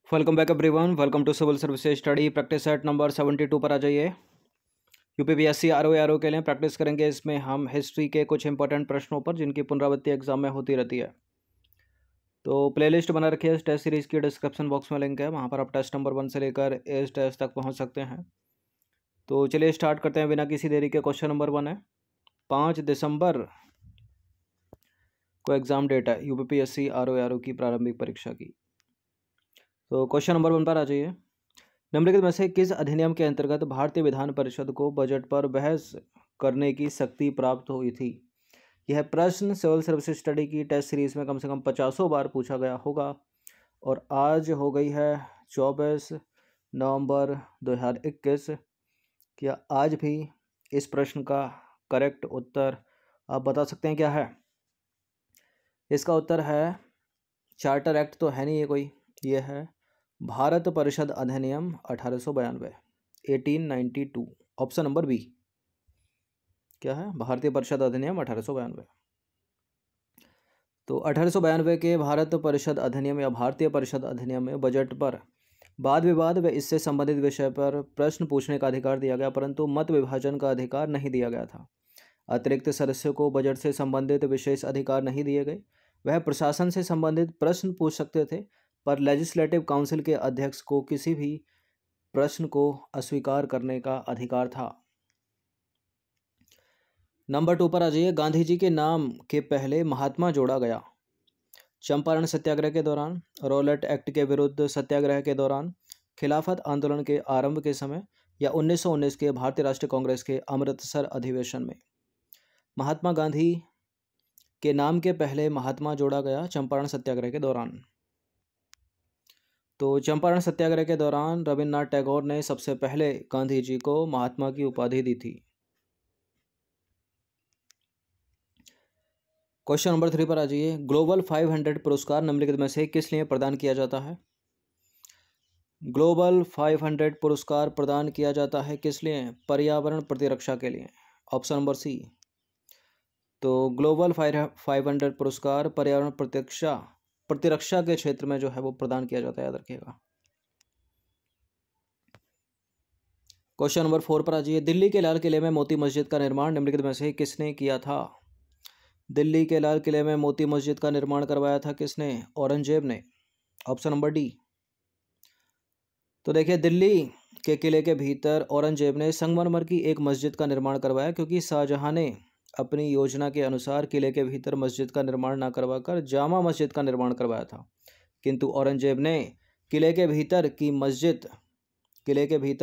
Welcome back everyone. Welcome to civil services study practice set number 72 पर आ जाइए। UPPSC RO के लिए practice करेंगे। इसमें हम हिस्ट्री के कुछ इंपॉर्टेंट प्रश्नों पर जिनकी पुनरावृत्ति एग्जाम में होती रहती है। तो प्लेलिस्ट बना रखी है इस टेस्ट सीरीज की, डिस्क्रिप्शन बॉक्स में लिंक है, वहाँ पर आप टेस्ट नंबर 1 से लेकर इस टेस्ट तक पहुँच सकते हैं। तो चलिए स्टार्ट करते हैं बिना किसी देरी के। क्वेश्चन नंबर 1 है, 5 दिसंबर को एग्ज़ाम डेट है यूपीपीएससी आरओ की प्रारंभिक परीक्षा की। तो क्वेश्चन नंबर 1 पर आ जाइए। निम्नलिखित में से किस अधिनियम के अंतर्गत भारतीय विधान परिषद को बजट पर बहस करने की शक्ति प्राप्त हुई थी? यह प्रश्न सिविल सर्विसेज स्टडी की टेस्ट सीरीज में कम से कम 50 बार पूछा गया होगा और आज हो गई है 24 नवंबर 2021। क्या आज भी इस प्रश्न का करेक्ट उत्तर आप बता सकते हैं क्या है? इसका उत्तर है, चार्टर एक्ट तो है नहीं ये कोई, ये है भारत परिषद अधिनियम 1892 1892। ऑप्शन नंबर बी क्या है? भारतीय परिषद अधिनियम 1892। तो 1892 के भारत परिषद अधिनियम या भारतीय परिषद अधिनियम में बजट पर वाद विवाद व इससे संबंधित विषय पर प्रश्न पूछने का अधिकार दिया गया, परंतु मत विभाजन का अधिकार नहीं दिया गया था। अतिरिक्त सदस्यों को बजट से संबंधित विशेष अधिकार नहीं दिए गए। वह प्रशासन से संबंधित प्रश्न पूछ सकते थे, पर लेजिस्लेटिव काउंसिल के अध्यक्ष को किसी भी प्रश्न को अस्वीकार करने का अधिकार था। नंबर 2 पर आ जाइए। गांधी जी के नाम के पहले महात्मा जोड़ा गया। चंपारण सत्याग्रह के दौरान, रॉलेट एक्ट के विरुद्ध सत्याग्रह के दौरान, खिलाफत आंदोलन के आरंभ के समय या 1919 के भारतीय राष्ट्रीय कांग्रेस के अमृतसर अधिवेशन में महात्मा गांधी के नाम के पहले महात्मा जोड़ा गया चंपारण सत्याग्रह के दौरान। तो चंपारण सत्याग्रह के दौरान रविन्द्रनाथ टैगोर ने सबसे पहले गांधी जी को महात्मा की उपाधि दी थी। क्वेश्चन नंबर 3 पर आ जाइए। ग्लोबल 500 पुरस्कार निम्नलिखित में से किस लिए प्रदान किया जाता है? ग्लोबल 500 पुरस्कार प्रदान किया जाता है किस लिए? पर्यावरण प्रतिरक्षा के लिए। Option number C. तो ग्लोबल 500 पुरस्कार पर्यावरण प्रतिरक्षा के क्षेत्र में जो है वो प्रदान किया जाता है, याद रखिएगा। क्वेश्चन नंबर 4 पर आ जाइए। दिल्ली के लाल किले में मोती मस्जिद का निर्माण निम्नलिखित में से किसने किया था? दिल्ली के लाल किले में मोती मस्जिद का निर्माण करवाया था किसने? औरंगजेब ने। Option number D. तो देखिए, दिल्ली के किले के भीतर औरंगजेब ने संगमरमर की एक मस्जिद का निर्माण करवाया, क्योंकि शाहजहां ने अपनी योजना के अनुसार किले के भीतर मस्जिद का निर्माण न करवाकर जामा मस्जिद का निर्माण करवाया था। किंतु औरंगजेब ने किले के भीतर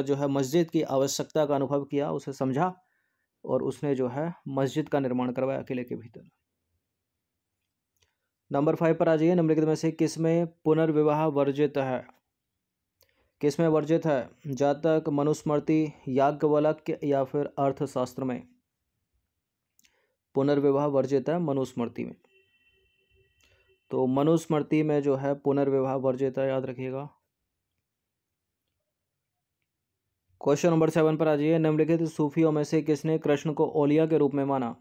जो है मस्जिद की आवश्यकता का अनुभव किया, उसे समझा और उसने जो है मस्जिद का निर्माण करवाया किले के भीतर। नंबर 5 पर आ जाइए। निम्नलिखित में से किसमें पुनर्विवाह वर्जित है? किसमें वर्जित है? जातक, मनुस्मृति, याज्ञवल्क्य या फिर अर्थशास्त्र में? पुनर्विवाह वर्जित है मनुस्मृति में। तो मनुस्मृति में जो है पुनर्विवाह वर्जित है, याद रखिएगा। क्वेश्चन नंबर 7 पर आ जाइए। निम्नलिखित सूफियों में से किसने कृष्ण को औलिया के रूप में माना?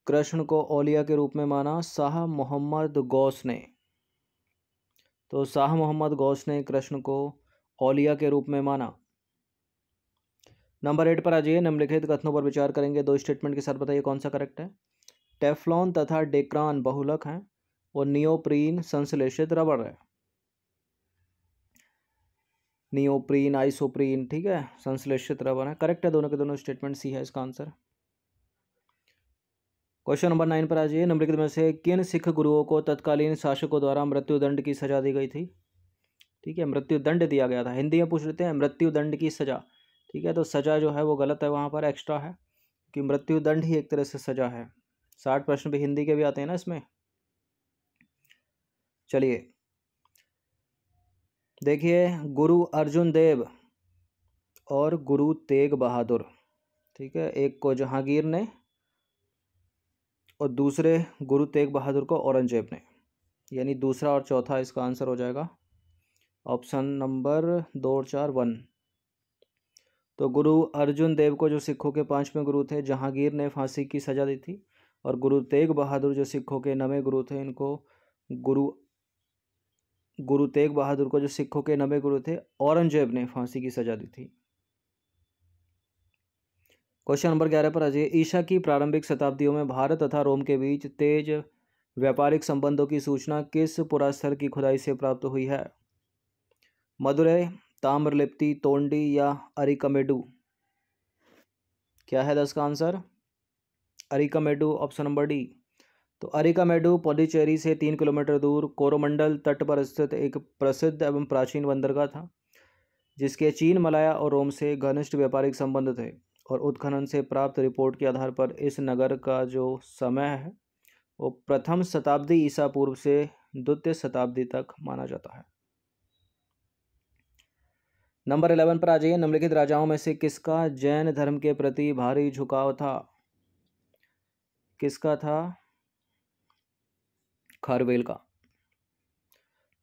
कृष्ण को औलिया के रूप में माना शाह मोहम्मद गौस ने। तो शाह मोहम्मद गौस ने कृष्ण को औलिया के रूप में माना। नंबर 8 पर आ जाइए। निम्नलिखित कथनों पर विचार करेंगे। दो स्टेटमेंट के साथ बताइए कौन सा करेक्ट है। टेफ्लॉन तथा डेक्रान बहुलक हैं और नियोप्रीन संश्लेषित रबर है। नियोप्रीन, आइसोप्रीन, ठीक है, संश्लेषित रबर है। करेक्ट है दोनों के दोनों स्टेटमेंट, सी है इसका आंसर। क्वेश्चन नंबर 9 पर आ जाइए। निम्नलिखित में से किन सिख गुरुओं को तत्कालीन शासकों द्वारा मृत्युदंड की सजा दी गई थी? ठीक है, मृत्युदंड दिया गया था। हिंदी में पूछ लेते हैं, मृत्युदंड की सजा। ठीक है, तो सजा जो है वो गलत है, वहाँ पर एक्स्ट्रा है कि मृत्युदंड ही एक तरह से सजा है। 60 प्रश्न भी हिंदी के भी आते हैं ना इसमें। चलिए देखिए, गुरु अर्जुन देव और गुरु तेग बहादुर, ठीक है, एक को जहांगीर ने और दूसरे गुरु तेग बहादुर को औरंगजेब ने, यानी दूसरा और चौथा इसका आंसर हो जाएगा ऑप्शन नंबर 2 और 4 1। तो गुरु अर्जुन देव को जो सिखों के 5वें गुरु थे, जहांगीर ने फांसी की सजा दी थी, और गुरु तेग बहादुर जो सिखों के 9वें गुरु थे, इनको गुरु गुरु तेग बहादुर को, जो सिखों के 90 गुरु थे, औरंगजेब ने फांसी की सजा दी थी। क्वेश्चन नंबर 11 पर आ जाइए। ईसा की प्रारंभिक शताब्दियों में भारत तथा रोम के बीच तेज व्यापारिक संबंधों की सूचना किस पुरास्थल की खुदाई से प्राप्त हुई है? मदुरै, ताम्रलिप्ति, तोंडी या अरिकमेडु? क्या है 10 का answer? Arikamedu, option number D. तो अरिकमेडु पौंडीचेरी से 3 किलोमीटर दूर कोरोमंडल तट पर स्थित एक प्रसिद्ध एवं प्राचीन बंदरगाह था, जिसके चीन, मलाया और रोम से घनिष्ठ व्यापारिक संबंध थे। और उत्खनन से प्राप्त रिपोर्ट के आधार पर इस नगर का जो समय है वो प्रथम शताब्दी ईसा पूर्व से द्वितीय शताब्दी तक माना जाता है। नंबर 11 पर आ जाइए। निम्नलिखित राजाओं में से किसका जैन धर्म के प्रति भारी झुकाव था? किसका था? खारवेल का।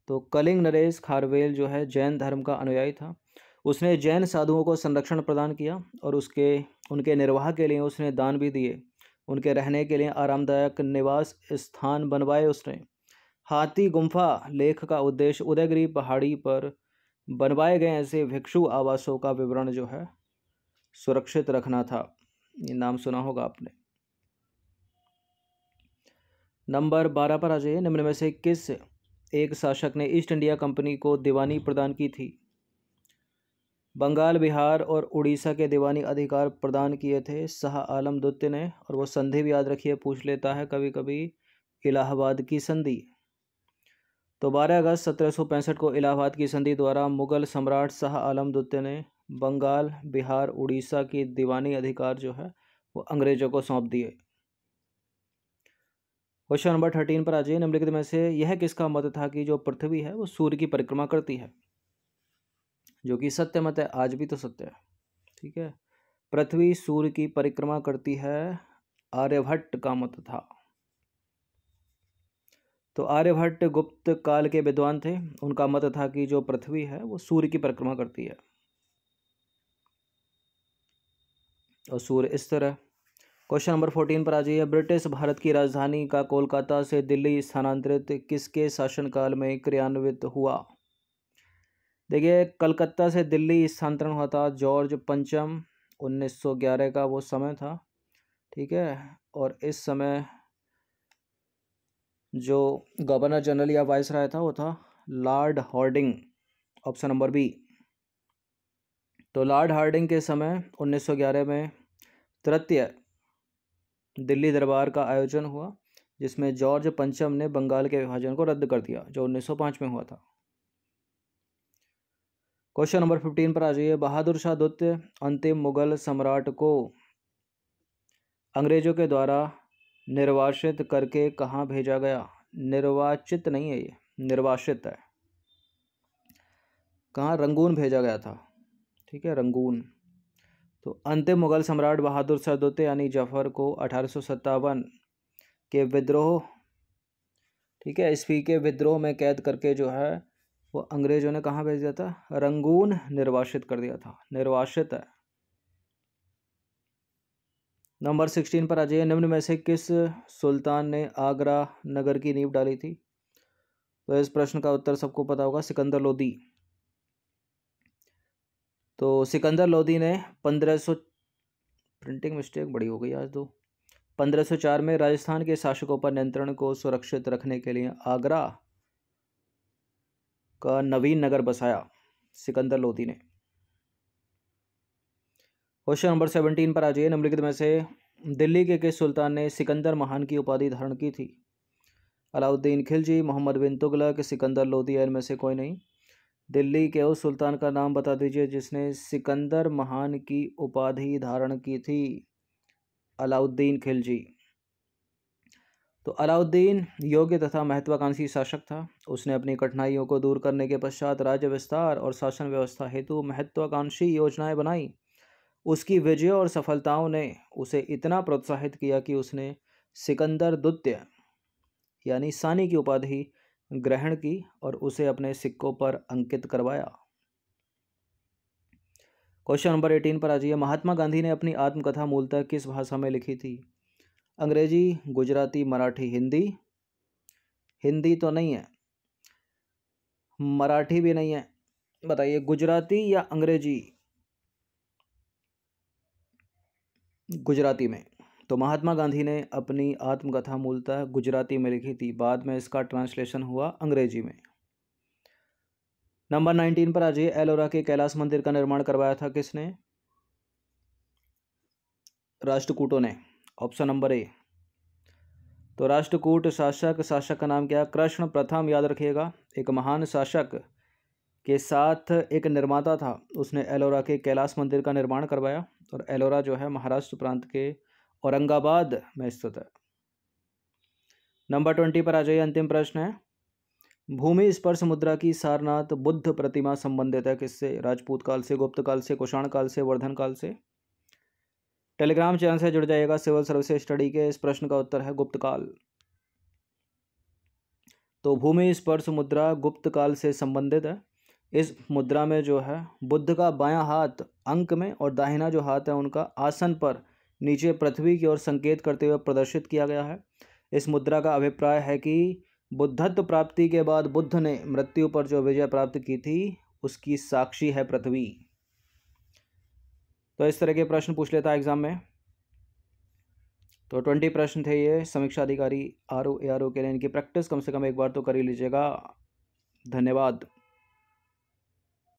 तो कलिंग नरेश खारवेल जो है जैन धर्म का अनुयायी था। उसने जैन साधुओं को संरक्षण प्रदान किया और उनके निर्वाह के लिए उसने दान भी दिए। उनके रहने के लिए आरामदायक निवास स्थान बनवाए उसने। हाथी गुम्फा लेख का उद्देश्य उदयगिरी पहाड़ी पर बनवाए गए ऐसे भिक्षु आवासों का विवरण जो है सुरक्षित रखना था। ये नाम सुना होगा आपने। नंबर 12 पर आ जाइए। निम्न में से किस एक शासक ने ईस्ट इंडिया कंपनी को दीवानी प्रदान की थी? बंगाल, बिहार और उड़ीसा के दीवानी अधिकार प्रदान किए थे शाह आलम द्वितीय ने। और वो संधि भी याद रखिए, पूछ लेता है कभी कभी, इलाहाबाद की संधि। तो 12 अगस्त 1765 को इलाहाबाद की संधि द्वारा मुगल सम्राट शाह आलम द्वितीय ने बंगाल, बिहार, उड़ीसा की दीवानी अधिकार जो है वो अंग्रेजों को सौंप दिए। क्वेश्चन नंबर 13 पर आ जाइए। निम्नलिखित में से यह किसका मत था कि जो पृथ्वी है वो सूर्य की परिक्रमा करती है? जो कि सत्य मत है, आज भी तो सत्य है। ठीक है, पृथ्वी सूर्य की परिक्रमा करती है, आर्यभट्ट का मत था। तो आर्यभट्ट गुप्त काल के विद्वान थे। उनका मत था कि जो पृथ्वी है वो सूर्य की परिक्रमा करती है और सूर्य इस तरह। क्वेश्चन नंबर 14 पर आ जाइए। ब्रिटिश भारत की राजधानी का कोलकाता से दिल्ली स्थानांतरित किसके शासनकाल में क्रियान्वित हुआ? देखिए, कलकत्ता से दिल्ली स्थानांतरण हुआ था जॉर्ज पंचम, 1911 का वो समय था। ठीक है, और इस समय जो गवर्नर जनरल या वाइसराय था वो था Lord Hardinge, option number B. तो लॉर्ड हार्डिंग के समय 1911 में तृतीय दिल्ली दरबार का आयोजन हुआ, जिसमें जॉर्ज पंचम ने बंगाल के विभाजन को रद्द कर दिया, जो 1905 में हुआ था। क्वेश्चन नंबर 15 पर आ जाइए। बहादुर शाह द्वितीय अंतिम मुगल सम्राट को अंग्रेजों के द्वारा निर्वासित करके कहाँ भेजा गया? निर्वाचित नहीं है, ये निर्वासित है। कहाँ? रंगून भेजा गया था। ठीक है, रंगून। तो अंतिम मुगल सम्राट बहादुर शाह द्वितीय यानी जफर को 1857 के विद्रोह, ठीक है, ईस्वी के विद्रोह में कैद करके जो है वो अंग्रेजों ने कहाँ भेज दिया था? रंगून निर्वासित कर दिया था। निर्वासित है। नंबर 16 पर आ जाइए। निम्न में से किस सुल्तान ने आगरा नगर की नींव डाली थी? तो इस प्रश्न का उत्तर सबको पता होगा, सिकंदर लोदी। तो सिकंदर लोदी ने 1500, प्रिंटिंग मिस्टेक बड़ी हो गई आज तो, 1504 में राजस्थान के शासकों पर नियंत्रण को सुरक्षित रखने के लिए आगरा का नवीन नगर बसाया सिकंदर लोदी ने। क्वेश्चन नंबर 17 पर आ जाइए। निम्नलिखित में से दिल्ली के किस सुल्तान ने सिकंदर महान की उपाधि धारण की थी? अलाउद्दीन खिलजी, मोहम्मद बिन तुगलक, सिकंदर लोदी, इनमें से कोई नहीं। दिल्ली के उस सुल्तान का नाम बता दीजिए जिसने सिकंदर महान की उपाधि धारण की थी। अलाउद्दीन खिलजी। तो अलाउद्दीन योग्य तथा महत्वाकांक्षी शासक था। उसने अपनी कठिनाइयों को दूर करने के पश्चात राज्य विस्तार और शासन व्यवस्था हेतु महत्वाकांक्षी योजनाएं बनाई। उसकी विजयों और सफलताओं ने उसे इतना प्रोत्साहित किया कि उसने सिकंदर द्वितीय यानी सानी की उपाधि ग्रहण की और उसे अपने सिक्कों पर अंकित करवाया। क्वेश्चन नंबर 18 पर आ जाइए। महात्मा गांधी ने अपनी आत्मकथा मूलतः किस भाषा में लिखी थी? अंग्रेजी, गुजराती, मराठी, हिंदी? हिंदी तो नहीं है। मराठी भी नहीं है, बताइए गुजराती या अंग्रेजी? गुजराती में। तो महात्मा गांधी ने अपनी आत्मकथा मूलतः गुजराती में लिखी थी, बाद में इसका ट्रांसलेशन हुआ अंग्रेजी में। नंबर 19 पर आ जाइए। एलोरा के कैलाश मंदिर का निर्माण करवाया था किसने? राष्ट्रकूटों ने। Option number A. तो राष्ट्रकूट शासक का नाम क्या? कृष्ण प्रथम। याद रखिएगा, एक महान शासक के साथ एक निर्माता था, उसने एलोरा के कैलाश मंदिर का निर्माण करवाया। और एलोरा जो है महाराष्ट्र प्रांत के औरंगाबाद में स्थित है। नंबर 20 पर आ जाइए। अंतिम प्रश्न है, भूमि स्पर्श मुद्रा की सारनाथ बुद्ध प्रतिमा संबंधित है किससे? राजपूत काल से, गुप्त काल से, कुषाण काल से, वर्धन काल से? टेलीग्राम चैनल से जुड़ जाइएगा सिविल सर्विसेज स्टडी के। इस प्रश्न का उत्तर है गुप्त काल। तो भूमि स्पर्श मुद्रा गुप्त काल से संबंधित है। इस मुद्रा में जो है बुद्ध का बायां हाथ अंक में और दाहिना जो हाथ है उनका आसन पर नीचे पृथ्वी की ओर संकेत करते हुए प्रदर्शित किया गया है। इस मुद्रा का अभिप्राय है कि बुद्धत्व प्राप्ति के बाद बुद्ध ने मृत्यु पर जो विजय प्राप्त की थी उसकी साक्षी है पृथ्वी। तो इस तरह के प्रश्न पूछ लेता है एग्जाम में। तो 20 प्रश्न थे ये समीक्षा अधिकारी RO ARO के लिए। इनकी प्रैक्टिस कम से कम एक बार तो कर ही लीजिएगा। धन्यवाद।